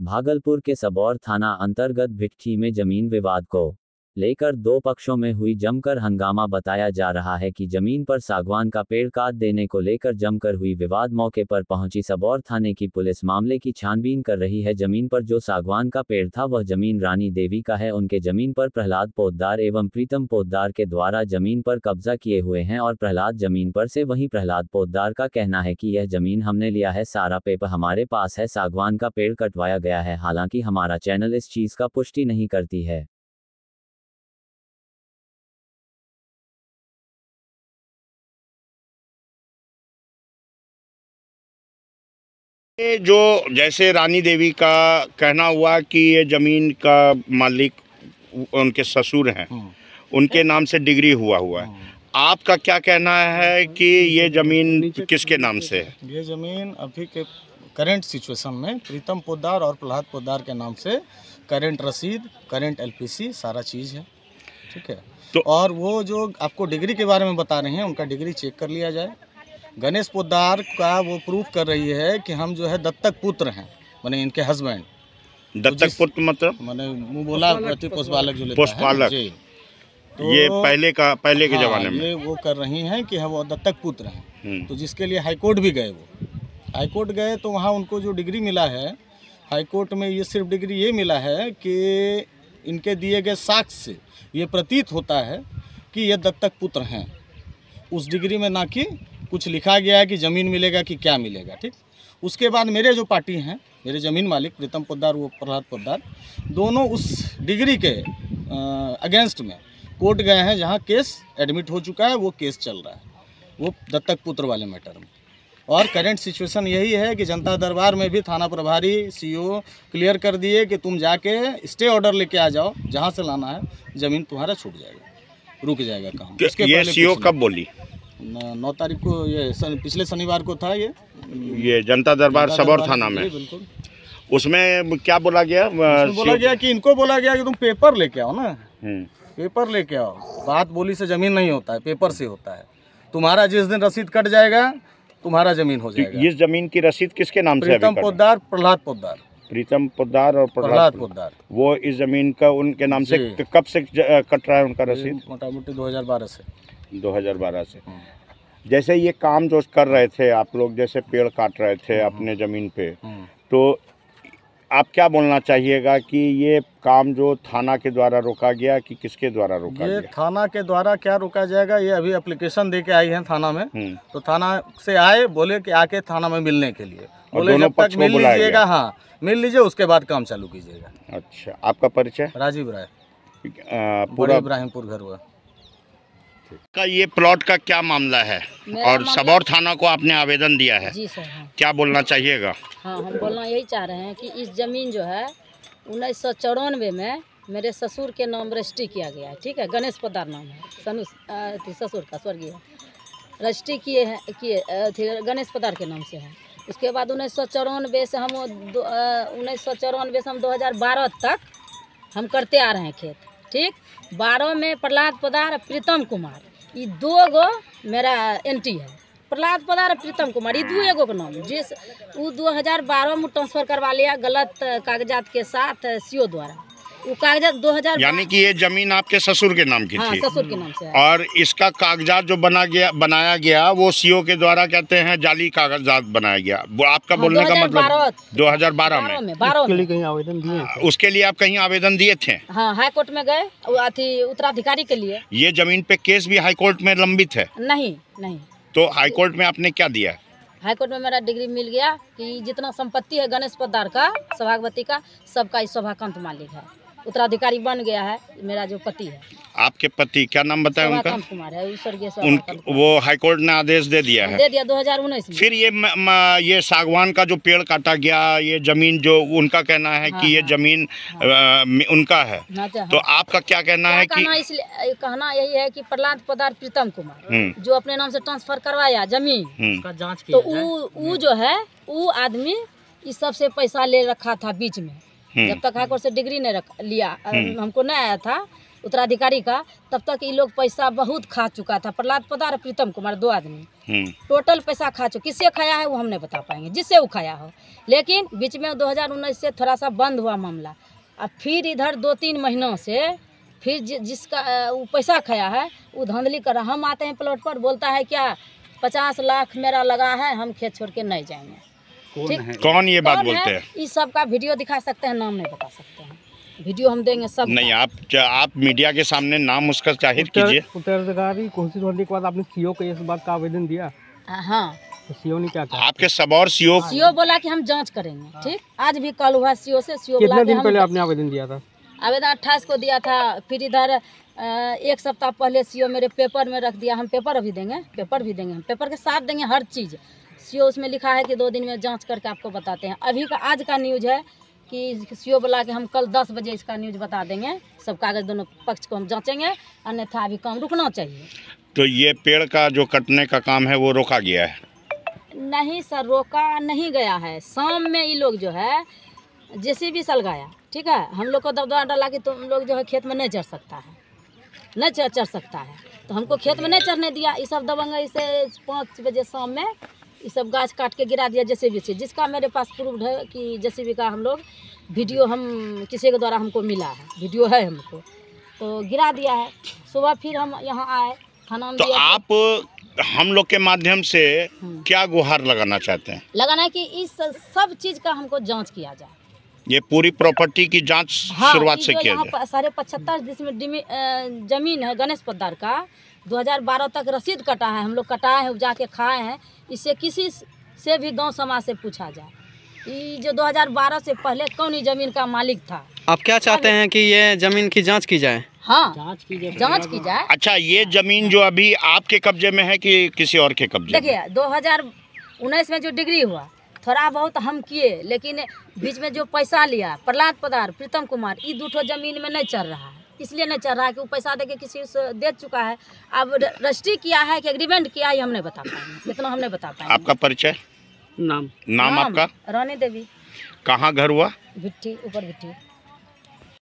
भागलपुर के सबौर थाना अंतर्गत भिट्ठी में जमीन विवाद को लेकर दो पक्षों में हुई जमकर हंगामा। बताया जा रहा है कि जमीन पर सागवान का पेड़ काट देने को लेकर जमकर हुई विवाद। मौके पर पहुंची सबौर थाने की पुलिस मामले की छानबीन कर रही है। जमीन पर जो सागवान का पेड़ था वह जमीन रानी देवी का है। उनके जमीन पर प्रहलाद पोद्दार एवं प्रीतम पोद्दार के द्वारा जमीन पर कब्जा किए हुए हैं और प्रहलाद जमीन पर से। वहीं प्रहलाद पोद्दार का कहना है कि यह जमीन हमने लिया है, सारा पेपर हमारे पास है, सागवान का पेड़ कटवाया गया है। हालांकि हमारा चैनल इस चीज का पुष्टि नहीं करती है। ये जो जैसे रानी देवी का कहना हुआ कि ये ज़मीन का मालिक उनके ससुर हैं, उनके नाम से डिग्री हुआ है। आपका क्या कहना है कि ये ज़मीन किसके नाम से है? ये ज़मीन अभी के करंट सिचुएशन में प्रीतम पोद्दार और प्रहलाद पोद्दार के नाम से करंट रसीद, करंट एलपीसी सारा चीज़ है, ठीक है। तो और वो जो आपको डिग्री के बारे में बता रहे हैं, उनका डिग्री चेक कर लिया जाए। गणेश पोद्दार का वो प्रूफ कर रही है कि हम जो है दत्तक पुत्र हैं, माने इनके हस्बैंड। दत्तक पुत्र मतलब माने मुँह बोला पोषपालक जो लेता पोषपालक है, तो ये पहले के ज़माने में ये वो कर रही हैं कि हम वो दत्तक पुत्र हैं। तो जिसके लिए हाईकोर्ट भी गए, वो हाईकोर्ट गए तो वहाँ उनको जो डिग्री मिला है हाईकोर्ट में, ये सिर्फ डिग्री ये मिला है कि इनके दिए गए साक्ष्य से ये प्रतीत होता है कि ये दत्तक पुत्र हैं। उस डिग्री में ना कि कुछ लिखा गया है कि ज़मीन मिलेगा कि क्या मिलेगा, ठीक। उसके बाद मेरे जो पार्टी हैं, मेरे ज़मीन मालिक प्रीतम पोद्दार वो प्रहलाद पोद्दार, दोनों उस डिग्री के अगेंस्ट में कोर्ट गए हैं, जहां केस एडमिट हो चुका है। वो केस चल रहा है वो दत्तक पुत्र वाले मैटर में। और करंट सिचुएशन यही है कि जनता दरबार में भी थाना प्रभारी सीओ क्लियर कर दिए कि तुम जाके स्टे ऑर्डर लेके आ जाओ, जहां से लाना है ज़मीन तुम्हारा छूट जाएगा, रुक जाएगा काम। ये सीओ कब बोली? 9 तारीख को, ये पिछले शनिवार को था ये जनता दरबार सबौर थाना में। बिल्कुल। उसमें क्या बोला गया? बोला गया कि इनको बोला गया कि तुम पेपर लेके आओ ना, पेपर लेके आओ। बात बोली से ज़मीन नहीं होता है, पेपर से होता है। तुम्हारा जिस दिन रसीद कट जाएगा तुम्हारा ज़मीन हो जाएगा। इस ज़मीन की रसीद किसके नाम से? प्रीतम पोद्दार, प्रहलाद पोद्दार। प्रीतम पोद्दार और प्रहलाद पोद्दार, वो इस ज़मीन का उनके नाम से कब से कट रहा है उनका रसीद? मोटा मोटी 2012 से। 2012 से। जैसे ये काम जो कर रहे थे आप लोग, जैसे पेड़ काट रहे थे अपने ज़मीन पे, तो आप क्या बोलना चाहिएगा कि ये काम जो थाना के द्वारा रोका गया कि किसके द्वारा रोका गया? थाना के द्वारा क्या रोका जाएगा, ये अभी एप्लीकेशन दे के आई है थाना में। तो थाना से आए, बोले कि आके थाना में मिलने के लिए, बोले जब तक मिल लीजिएगा, हाँ मिल लीजिए, उसके बाद काम चालू कीजिएगा। अच्छा, आपका परिचय? राजीव राय, पूरा इब्राहिमपुर घर हुआ का। ये प्लॉट का क्या मामला है और सबौर थाना को आपने आवेदन दिया है? जी सर। हाँ। क्या बोलना चाहिएगा? हाँ, हम बोलना यही चाह रहे हैं कि इस ज़मीन जो है 1994 में मेरे ससुर के नाम रजिस्ट्री किया गया है, ठीक है। गणेश पोद्दार नाम है ससुर का, स्वर्गीय रजिस्ट्री किए गणेश पोद्दार के नाम से है। उसके बाद 1994 से हम 1994 से हम 2012 तक हम करते आ रहे हैं खेत, ठीक। 12 में प्रहलाद पोद्दार, प्रीतम कुमार, ये 2 गो मेरा एंट्री है। प्रहलाद पोद्दार, प्रीतम कुमार, ये 2 एगो के नाम, जिस वो 2012 में ट्रांसफ़र करवा लिया गलत कागजात के साथ सीओ द्वारा। वो कागजात 2000, यानी कि ये जमीन आपके ससुर के नाम की थी? ससुर के नाम से है। और इसका कागजात जो बनाया गया वो सीओ के द्वारा कहते हैं जाली कागजात बनाया गया। वो आपका बोलने का मतलब 2012 में कहीं आवेदन दिए? उसके लिए आप कहीं आवेदन दिए थे? हाँ, हाई कोर्ट में गए, उत्तराधिकारी के लिए। ये जमीन पे केस भी हाई कोर्ट में लंबित है? नहीं। तो हाई कोर्ट में आपने क्या दिया? हाई कोर्ट में मेरा डिग्री मिल गया कि जितना संपत्ति है गणेश पोद्दार का, सभागवती का, सबका इस सभाकांत मालिक है। उत्तराधिकारी बन गया है मेरा जो पति है। आपके पति क्या नाम बताया उनका? कुमार है, वो हाई कोर्ट ने आदेश दे दिया है? दे दिया 2019 में। फिर ये सागवान का जो पेड़ काटा गया, ये जमीन जो उनका कहना है कि ये जमीन उनका है, तो आपका क्या कहना है? कि इसलिए कहना यही है कि प्रहलाद पोद्दार, प्रीतम कुमार जो अपने नाम से ट्रांसफर करवाया जमीन, उसका जांच किया, तो वो जो है वो आदमी इस सबसे पैसा ले रखा था बीच में। जब तक हाईकोर्ट से डिग्री नहीं लिया, हमको नहीं आया था, उत्तराधिकारी का, तब तक ये लोग पैसा बहुत खा चुका था। प्रहलाद पदार और प्रीतम कुमार 2 आदमी टोटल पैसा खा चुके। किससे खाया है वो हम नहीं बता पाएंगे, जिससे वो खाया हो। लेकिन बीच में 2019 से थोड़ा सा बंद हुआ मामला। अब फिर इधर 2-3 महीनों से फिर जिसका वो पैसा खाया है वो धांधली कर रहा। हम आते हैं प्लॉट पर, बोलता है क्या 50 लाख मेरा लगा है, हम खेत छोड़ के नहीं जाएंगे। कौन ये बात बोलते हैं? इस सब का वीडियो दिखा सकते हैं, नाम नहीं बता सकते हैं। वीडियो हम देंगे सब। नहीं, आप मीडिया के सामने नाम उसका जाहिर कीजिए। उत्तराधिकारी कोशिश होने के बाद आपने सीओ को इस बात का आवेदन दिया? हाँ, तो सीओ ने क्या कहा? आपके सबौर सीओ बोला कि हम जांच करेंगे। ठीक, आज भी कल हुआ सीओ से। सीओ कितने दिन पहले आपने आवेदन दिया था? आवेदन 28 को दिया था। फिर इधर 1 सप्ताह पहले सीओ मेरे पेपर में रख दिया। हम पेपर अभी देंगे, हम पेपर के साथ देंगे हर चीज़। सीओ उसमें लिखा है कि 2 दिन में जांच करके आपको बताते हैं। अभी का आज का न्यूज़ है कि सीओ बोला कि हम कल 10 बजे इसका न्यूज़ बता देंगे। सब कागज़ दोनों पक्ष को हम जांचेंगे, अन्यथा अभी काम रुकना चाहिए। तो ये पेड़ का जो कटने का काम है वो रोका गया है? नहीं सर, रोका नहीं गया है। शाम में ये लोग जो है जेसीबी सलगाया। ठीक है, हम लोग को दबदबा डाला कि तुम लोग जो है खेत में नहीं चढ़ सकता है, नहीं चढ़ सकता है। तो हमको खेत में नहीं चढ़ने दिया। ये सब दबंगा इसे 5 बजे शाम में ये सब गाछ काट के गिरा दिया जेसीबी से, जिसका मेरे पास प्रूफ है कि जेसीबी का हम लोग वीडियो हम किसी के द्वारा हमको मिला है, वीडियो है हमको, तो गिरा दिया है। सुबह फिर हम यहाँ आए थाना में। तो आप हम लोग के माध्यम से क्या गुहार लगाना चाहते हैं? लगाना है कि इस सब चीज़ का हमको जाँच किया जाए। ये पूरी प्रॉपर्टी की जांच शुरुआत से किया जाए। 75 जिसमें जमीन है गणेश पद्दार का, 2012 तक रसीद कटा है, हम लोग कटाए हैं, जाके खाए हैं। इससे किसी से भी गांव समाज से पूछा जाए ये जो 2012 से पहले कौन ही जमीन का मालिक था। आप क्या चाहते हैं कि ये जमीन की जांच की जाए? हाँ, जांच की जाए। अच्छा, ये जमीन जो अभी आपके कब्जे में है कि किसी और के कब्जे? देखिए 2019 में जो डिग्री हुआ थोड़ा बहुत हम किए, लेकिन बीच में जो पैसा लिया प्रहलाद पदार प्रीतम कुमार, ये 2 जमीन में नहीं चल रहा है। इसलिए नहीं चल रहा है कि वो पैसा देके किसी से दे चुका है। अब रजिस्ट्री किया है कि एग्रीमेंट किया है, हम नहीं बता पाएंगे, इतना हम नहीं बता पाएंगे। आपका परिचय? नाम आपका? रानी देवी। कहाँ घर हुआ? भिट्टी, ऊपर भिट्टी।